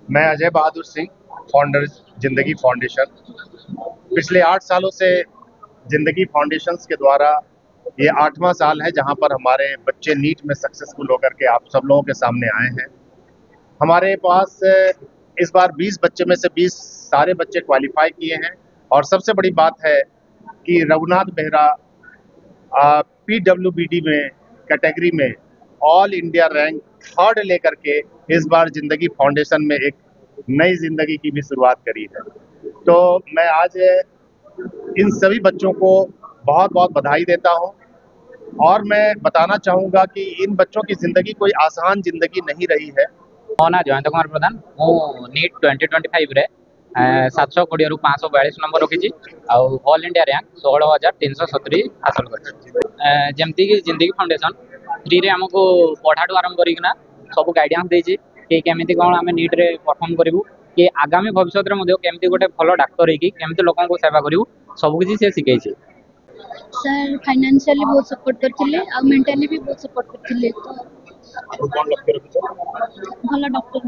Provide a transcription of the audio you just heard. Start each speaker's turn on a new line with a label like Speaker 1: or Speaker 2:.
Speaker 1: मैं अजय बहादुर सिंह, फाउंडर जिंदगी फाउंडेशन। पिछले 8 सालों से जिंदगी फाउंडेशंस के द्वारा ये 8वां साल है जहां पर हमारे बच्चे नीट में सक्सेसफुल होकर के आप सब लोगों के सामने आए हैं। हमारे पास इस बार 20 बच्चे में से 20 सारे बच्चे क्वालिफाई किए हैं और सबसे बड़ी बात है कि रघुनाथ बेहरा पीडब्ल्यूबीडी में कैटेगरी में ऑल इंडिया रैंक 3rd लेकर के इस बार जिंदगी फाउंडेशन में एक नई जिंदगी की भी शुरुआत करी है। तो मैं आज इन सभी बच्चों को बहुत बहुत बधाई देता हूं और मैं बताना चाहूंगा कि इन बच्चों की जिंदगी कोई आसान जिंदगी नहीं रही है।
Speaker 2: मो ना जयंत कुमार प्रधान मु नीट 2025 रे 720 रु 542 नंबर रखी ऑल इंडिया रैंक 16,370 हासिल कर जमती कि जिंदगी फाउंडेशन फ्री रे हमको पढ़ाठू आरंभ करना सब गाइडेंस देछि कि केमिति कोन आमे नीट रे परफॉर्म करिवु कि आगामी भविष्य रे मध्य केमिति गोटे भलो डॉक्टर हेकि केमिति लोकन को सेवा करिवु सब किछि से सिखैछि।
Speaker 3: सर फाइनेंशियली बहुत सपोर्ट करथिले आ मेंटली भी बहुत सपोर्ट करथिले तो
Speaker 1: आपको कौन लक्ष्य रखिछ?
Speaker 3: भलो डॉक्टर।